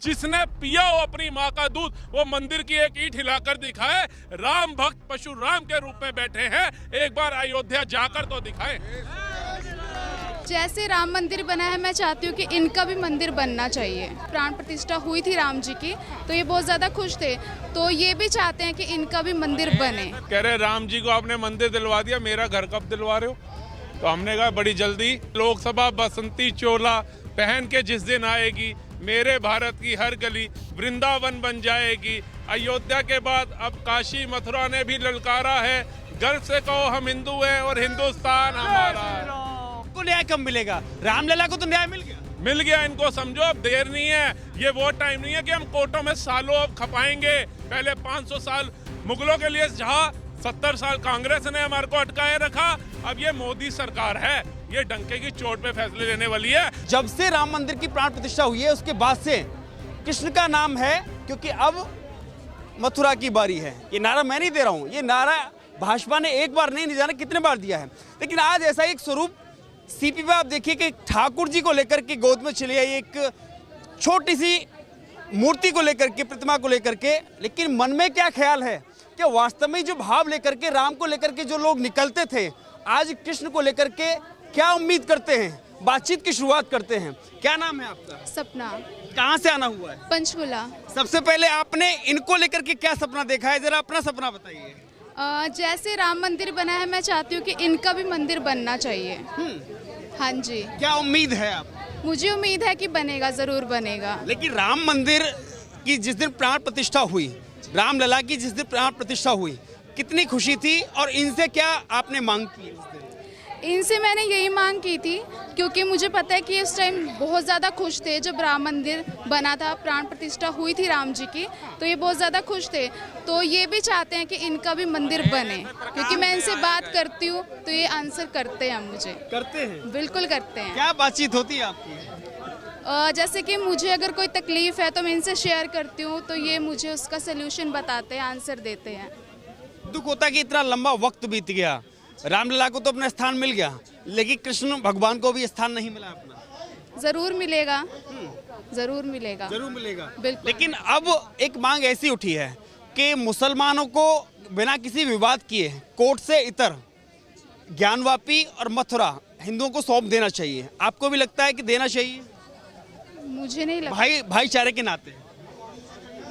जिसने पिया हो अपनी माँ का दूध, वो मंदिर की एक ईंट हिलाकर दिखाए। राम भक्त परशुराम के रूप में बैठे हैं, एक बार अयोध्या जाकर तो दिखाएं। जैसे राम मंदिर बना है, मैं चाहती हूँ कि इनका भी मंदिर बनना चाहिए। प्राण प्रतिष्ठा हुई थी राम जी की, तो ये बहुत ज्यादा खुश थे, तो ये भी चाहते हैं कि इनका भी मंदिर बने। कह रहे राम जी को आपने मंदिर दिलवा दिया, मेरा घर कब दिलवा रहे हो? तो हमने कहा बड़ी जल्दी। लोकसभा बसंती चोला पहन के जिस दिन आएगी, मेरे भारत की हर गली वृंदावन बन जाएगी। अयोध्या के बाद अब काशी मथुरा ने भी ललकारा है, गर्व से कहो हम हिंदू हैं और हिंदुस्तान हमारा है। को न्याय कब मिलेगा? रामलला को तो न्याय मिल गया। इनको समझो, अब देर नहीं है। ये वो टाइम नहीं है कि हम कोर्टों में सालों अब खपाएंगे। पहले 500 साल मुगलों के लिए जहाँ 70 साल कांग्रेस ने हमारे को अटकाए रखा, अब ये मोदी सरकार है, ये डंके की चोट पे फैसले लेने वाली है। जब से राम मंदिर की प्राण प्रतिष्ठा हुई है, उसके बाद से कृष्ण का नाम है, क्योंकि अब मथुरा की बारी है। ये नारा मैं नहीं दे रहा हूँ, ये नारा भाजपा ने एक बार नहीं जाने कितने बार दिया है। लेकिन आज ऐसा एक स्वरूप सीपी पे आप देखिए कि ठाकुर जी को लेकर के गोद में चली आई, एक छोटी सी मूर्ति को लेकर के, प्रतिमा को लेकर के। लेकिन मन में क्या ख्याल है कि वास्तव में जो भाव लेकर के, राम को लेकर के जो लोग निकलते थे, आज कृष्ण को लेकर के क्या उम्मीद करते हैं, बातचीत की शुरुआत करते हैं। क्या नाम है आपका? सपना। कहाँ से आना हुआ है? पंचकुला। सबसे पहले आपने इनको लेकर के क्या सपना देखा है, जरा अपना सपना बताइए। जैसे राम मंदिर बना है, मैं चाहती हूँ कि इनका भी मंदिर बनना चाहिए। हाँ जी। क्या उम्मीद है आप? मुझे उम्मीद है कि बनेगा, जरूर बनेगा। लेकिन राम मंदिर की जिस दिन प्राण प्रतिष्ठा हुई, रामलला की जिस दिन प्राण प्रतिष्ठा हुई, कितनी खुशी थी और इनसे क्या आपने मांग की उस दिन? इनसे मैंने यही मांग की थी, क्योंकि मुझे पता है कि उस टाइम बहुत ज़्यादा खुश थे जब राम मंदिर बना था, प्राण प्रतिष्ठा हुई थी राम जी की, तो ये बहुत ज़्यादा खुश थे। तो ये भी चाहते हैं कि इनका भी मंदिर बने, क्योंकि मैं इनसे बात करती हूँ तो ये आंसर करते हैं मुझे। करते हैं? बिल्कुल करते हैं। क्या बातचीत होती है आपकी? जैसे कि मुझे अगर कोई तकलीफ है तो मैं इनसे शेयर करती हूँ, तो ये मुझे उसका सल्यूशन बताते हैं, आंसर देते हैं। दुख होता है कि इतना लंबा वक्त बीत गया, रामलला को तो अपना स्थान मिल गया, लेकिन कृष्ण भगवान को भी स्थान नहीं मिला अपना। जरूर मिलेगा, जरूर मिलेगा, जरूर मिलेगा। बिल्कुल। लेकिन अब एक मांग ऐसी उठी है कि मुसलमानों को बिना किसी विवाद किए कोर्ट से इतर ज्ञानवापी और मथुरा हिंदुओं को सौंप देना चाहिए। आपको भी लगता है कि देना चाहिए? मुझे नहीं लगता। भाईचारे के नाते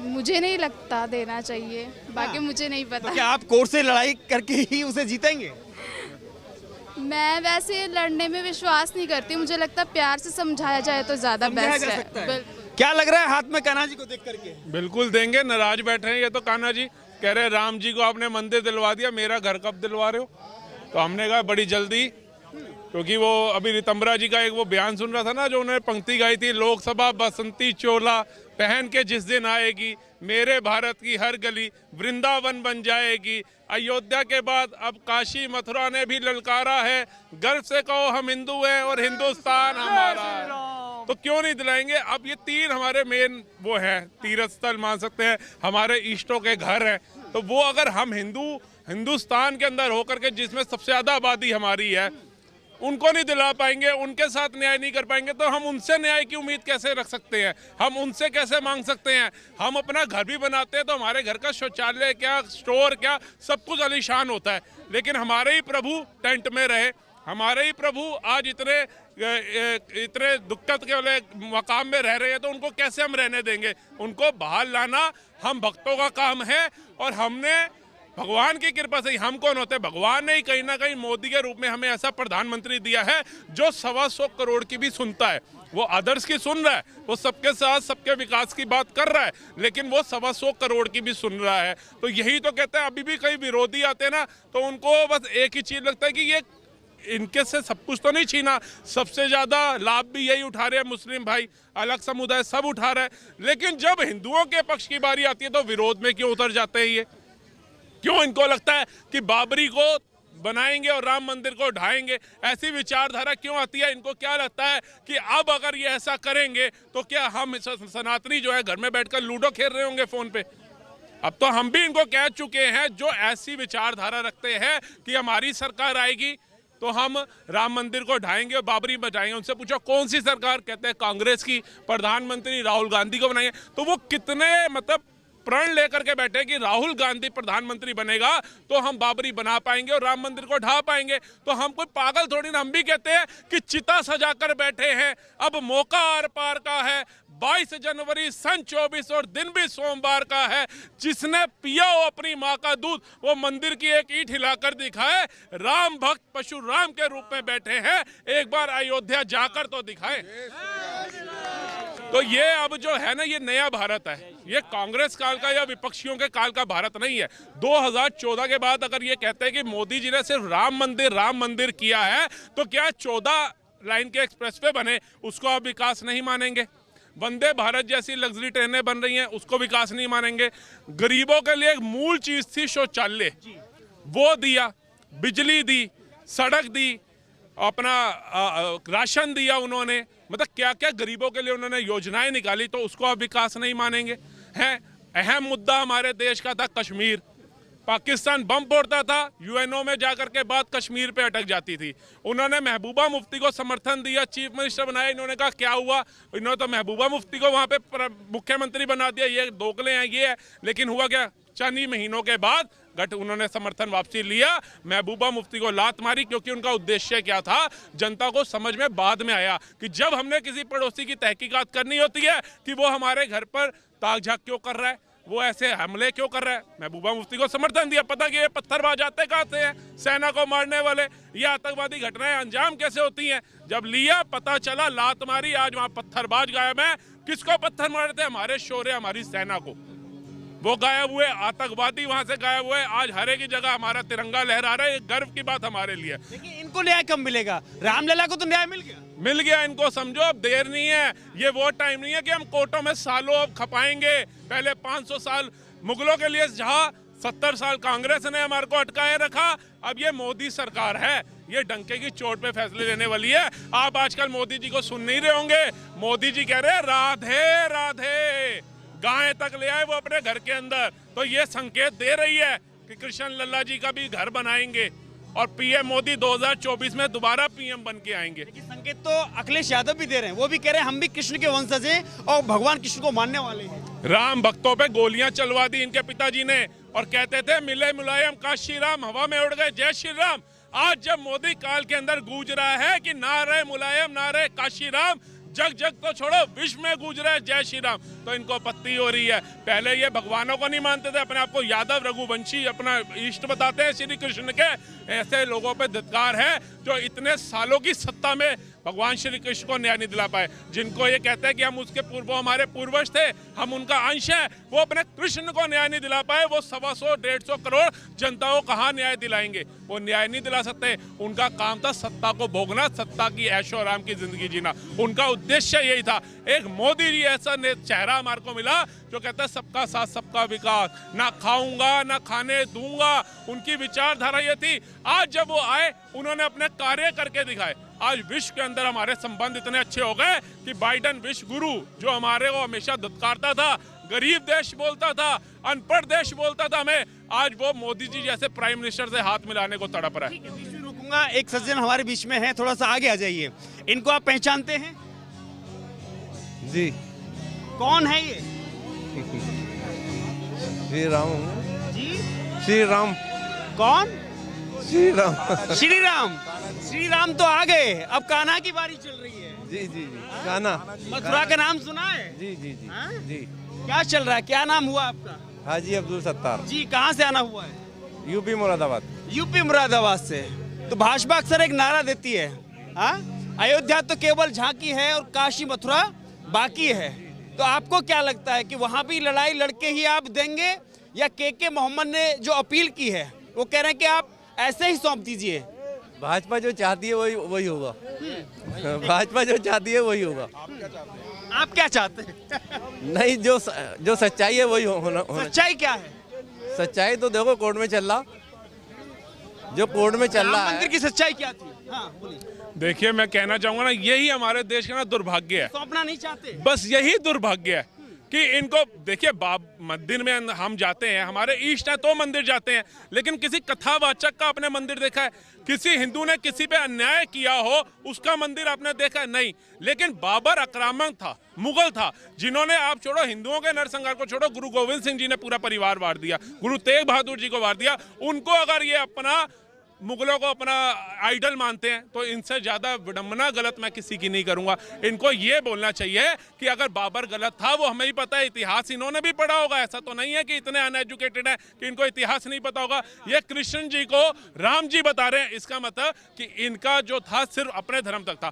मुझे नहीं लगता देना चाहिए, बाकी मुझे नहीं पता। तो क्या आप कोर्ट से लड़ाई करके ही उसे जीतेंगे? मैं वैसे लड़ने में विश्वास नहीं करती, मुझे लगता है प्यार से समझाया जाए तो ज्यादा बेस्ट है। क्या लग रहा है हाथ में कान्हा जी को देख करके? बिल्कुल देंगे, नाराज बैठे हैं ये तो कान्हा जी। कह रहे राम जी को आपने मंदिर दिलवा दिया, मेरा घर कब दिलवा रहे हो? तो हमने कहा बड़ी जल्दी, क्योंकि वो अभी रितंबरा जी का एक वो बयान सुन रहा था ना, जो उन्होंने पंक्ति गाई थी, लोकसभा बसंती चोला पहन के जिस दिन आएगी, मेरे भारत की हर गली वृंदावन बन जाएगी। अयोध्या के बाद अब काशी मथुरा ने भी ललकारा है, गर्व से कहो हम हिंदू हैं और हिंदुस्तान हमारा है। तो क्यों नहीं दिलाएंगे? अब ये 3 हमारे मेन वो है, तीर्थ स्थल मान सकते हैं, हमारे इष्टों के घर हैं। तो वो अगर हम हिंदुस्तान के अंदर होकर के, जिसमें सबसे ज्यादा आबादी हमारी है, उनको नहीं दिला पाएंगे, उनके साथ न्याय नहीं कर पाएंगे, तो हम उनसे न्याय की उम्मीद कैसे रख सकते हैं? हम उनसे कैसे मांग सकते हैं? हम अपना घर भी बनाते हैं तो हमारे घर का शौचालय क्या, स्टोर क्या, सब कुछ आलीशान होता है, लेकिन हमारे ही प्रभु टेंट में रहे, हमारे ही प्रभु आज इतने दिक्कत के वाले मकाम में रह रहे हैं, तो उनको कैसे हम रहने देंगे? उनको बहाल लाना हम भक्तों का काम है। और हमने भगवान की कृपा से, हम कौन होते हैं? भगवान ने ही कहीं ना कहीं मोदी के रूप में हमें ऐसा प्रधानमंत्री दिया है जो 125 करोड़ की भी सुनता है। वो अदर्स की सुन रहा है, वो सबके साथ सबके विकास की बात कर रहा है, लेकिन वो 125 करोड़ की भी सुन रहा है। तो यही तो कहते हैं, अभी भी कई विरोधी आते हैं ना, तो उनको बस एक ही चीज लगता है कि ये इनके से सब कुछ तो नहीं छीना, सबसे ज्यादा लाभ भी यही उठा रहे हैं मुस्लिम भाई, अलग समुदाय सब उठा रहा है। लेकिन जब हिंदुओं के पक्ष की बारी आती है तो विरोध में क्यों उतर जाते हैं ये? क्यों इनको लगता है कि बाबरी को बनाएंगे और राम मंदिर को ढाएंगे? ऐसी विचारधारा क्यों आती है? इनको क्या लगता है कि अब अगर ये ऐसा करेंगे तो क्या हम सनातनी जो है घर में बैठकर लूडो खेल रहे होंगे फोन पे? अब तो हम भी इनको कह चुके हैं, जो ऐसी विचारधारा रखते हैं कि हमारी सरकार आएगी तो हम राम मंदिर को ढाएंगे और बाबरी बचाएंगे। उनसे पूछो कौन सी सरकार, कहते हैं कांग्रेस की, प्रधानमंत्री राहुल गांधी को बनाएंगे। तो वो कितने मतलब प्रण लेकर के बैठे कि राहुल गांधी प्रधानमंत्री बनेगा तो हम बाबरी बना पाएंगे और राम मंदिर को ढा पाएंगे। तो हम कोई पागल थोड़ी ना, हम भी कहते हैं कि चिता सजा कर बैठे हैं, अब मौका आर पार का है। 22 जनवरी सन 24 और दिन भी सोमवार का है। जिसने पिया हो अपनी माँ का दूध वो मंदिर की एक ईंट हिलाकर दिखाए। राम भक्त परशुराम के रूप में बैठे हैं, एक बार अयोध्या जाकर तो दिखाए। तो ये अब जो है ना, ये नया भारत है, ये कांग्रेस काल का या विपक्षियों के काल का भारत नहीं है। 2014 के बाद अगर ये कहते हैं कि मोदी जी ने सिर्फ राम मंदिर किया है, तो क्या 14 लाइन के एक्सप्रेसवे बने उसको आप विकास नहीं मानेंगे? वंदे भारत जैसी लग्जरी ट्रेनें बन रही हैं उसको विकास नहीं मानेंगे? गरीबों के लिए एक मूल चीज थी शौचालय, वो दिया, बिजली दी, सड़क दी, अपना राशन दिया उन्होंने, मतलब क्या क्या गरीबों के लिए उन्होंने योजनाएं निकाली, तो उसको आप विकास नहीं मानेंगे? हैं अहम मुद्दा हमारे देश का था कश्मीर। पाकिस्तान बम फोड़ता था, यूएनओ में जाकर के बात कश्मीर पे अटक जाती थी। उन्होंने महबूबा मुफ्ती को समर्थन दिया, चीफ मिनिस्टर बनाया, इन्होंने कहा क्या हुआ, इन्होंने तो महबूबा मुफ्ती को वहां पे मुख्यमंत्री बना दिया, ये दोगले हैं ये है। लेकिन हुआ क्या, चंद ही महीनों के बाद उन्होंने समर्थन वापसी लिया, महबूबा मुफ्ती को लात मारी, क्योंकि उनका उद्देश्य क्या था जनता को समझ में बाद में आया कि जब हमने किसी पड़ोसी की तहकीकात करनी होती है कि वो हमारे घर पर ताक झाक क्यों कर रहा है, वो ऐसे हमले क्यों कर रहा है, महबूबा मुफ्ती को समर्थन दिया। पता कि ये पत्थरबाज आते कहाँ से हैं, सेना को मारने वाले, ये आतंकवादी घटनाएं अंजाम कैसे होती हैं। जब लिया पता चला, लात मारी, आज वहां पत्थरबाज गायब है। किसको पत्थर मारे थे? हमारे शौर्य, हमारी सेना को, वो गायब हुए, आतंकवादी वहां से गायब हुए। आज हरे की जगह हमारा तिरंगा लहरा रहा है, ये गर्व की बात हमारे लिए। लेकिन इनको न्याय कब मिलेगा? रामलला को तो न्याय मिल गया इनको, समझो अब देर नहीं है। ये वो टाइम नहीं है कि हम कोर्टों में सालों अब खपाएंगे। पहले 500 साल मुगलों के लिए जहाँ 70 साल कांग्रेस ने हमारे को अटकाए रखा, अब ये मोदी सरकार है, ये डंके की चोट पे फैसले लेने वाली है। आप आजकल मोदी जी को सुन नहीं रहे होंगे, मोदी जी कह रहे हैं राधे राधे, गाय तक ले आए वो अपने घर के अंदर। तो ये संकेत दे रही है कि कृष्ण लल्ला जी का भी घर बनाएंगे और पीएम मोदी 2024 में दोबारा पीएम बन के आएंगे। संकेत तो अखिलेश यादव भी दे रहे हैं, वो भी कह रहे हैं हम भी कृष्ण के वंशज हैं और भगवान कृष्ण को मानने वाले हैं। राम भक्तों पे गोलियां चलवा दी इनके पिताजी ने और कहते थे मिले मुलायम काशी राम, हवा में उड़ गए जय श्री राम। आज जब मोदी काल के अंदर गूंज रहा है कि ना रहे मुलायम ना रहे काशी राम, जग जग तो छोड़ो विश्व में गूंज रहा है जय श्री राम, तो इनको आपत्ति हो रही है। पहले ये भगवानों को नहीं मानते थे, अपने आप को यादव रघुवंशी अपना इष्ट बताते हैं श्री कृष्ण के। ऐसे लोगों पे धिक्कार है जो इतने सालों की सत्ता में भगवान श्री कृष्ण को न्याय नहीं दिला पाए। जिनको ये कहते हैं कि हम उसके पूर्व हमारे पूर्वज थे, हम उनका अंश है, वो अपने कृष्ण को न्याय नहीं दिला पाए। वो 125-150 करोड़ जनता को कहाँ न्याय दिलाएंगे? वो न्याय नहीं दिला सकते। उनका काम था सत्ता को भोगना, सत्ता की ऐशो आराम की जिंदगी जीना, उनका उद्देश्य यही था। एक मोदी जी ऐसा चेहरा हमारे को मिला जो कहता है सबका साथ सबका विकास, ना खाऊंगा ना खाने दूंगा, उनकी विचारधारा ये थी। आज जब वो आए उन्होंने अपने कार्य करके दिखाए। आज विश्व के अंदर हमारे संबंध इतने अच्छे हो गए कि बाइडेन विश्व गुरु जो हमारे को हमेशा धुतकारता था, गरीब देश बोलता था, अनपढ़ देश बोलता था हमें, आज वो मोदी जी जैसे प्राइम मिनिस्टर से हाथ मिलाने को तड़प रहा है। रुकूंगा, एक सज्जन हमारे बीच में है, थोड़ा सा आगे आ जाइए। इनको आप पहचानते हैं? जी। कौन है ये? श्री राम जी। श्री राम। कौन? श्री राम। श्री राम। श्री राम तो आ गए, अब कान्हा की बारी चल रही है। जी जी जी। कान्हा। मथुरा का नाम सुना है? जी जी जी। हाँ? जी। क्या चल रहा है, क्या नाम हुआ आपका? हाजी अब्दुल सत्तार जी। कहाँ से आना हुआ है? यूपी मुरादाबाद। यूपी मुरादाबाद से। तो भाजपा अक्सर एक नारा देती है, हाँ, अयोध्या तो केवल झांकी है और काशी मथुरा बाकी है। तो आपको क्या लगता है कि वहां भी लड़ाई लड़के ही आप देंगे, या के मोहम्मद ने जो अपील की है वो कह रहे हैं कि आप ऐसे ही सौंप दीजिए? भाजपा जो चाहती है वही होगा। भाजपा जो चाहती है वही होगा। आप क्या चाहते हैं? नहीं, जो सच्चाई है वही होना। सच्चाई क्या है? सच्चाई तो देखो कोर्ट में चल रहा, जो कोर्ट में चल रहा है। मंदिर की सच्चाई क्या थी? हाँ, बोलिए। देखिए मैं कहना चाहूंगा ना, यही हमारे देश का ना दुर्भाग्य है। सौंपना नहीं चाहते, बस यही दुर्भाग्य है कि इनको देखिए मंदिर में हम जाते हैं, हमारे इष्ट है तो मंदिर जाते हैं, लेकिन किसी कथावाचक का आपने मंदिर देखा है? किसी हिंदू ने किसी पे अन्याय किया हो उसका मंदिर आपने देखा है? नहीं। लेकिन बाबर आक्रामक था, मुगल था, जिन्होंने, आप छोड़ो हिंदुओं के नरसंहार को छोड़ो, गुरु गोविंद सिंह जी ने पूरा परिवार वार दिया, गुरु तेग बहादुर जी को वार दिया। उनको अगर ये अपना, मुगलों को अपना आइडल मानते हैं तो इनसे ज्यादा विडंबना गलत मैं किसी की नहीं करूंगा। इनको ये बोलना चाहिए कि अगर बाबर गलत था, वो हमें ही पता है, इतिहास इन्होंने भी पढ़ा होगा। ऐसा तो नहीं है कि इतने अनएजुकेटेड है कि इनको इतिहास नहीं पता होगा। ये कृष्ण जी को राम जी बता रहे हैं, इसका मतलब कि इनका जो था सिर्फ अपने धर्म तक था।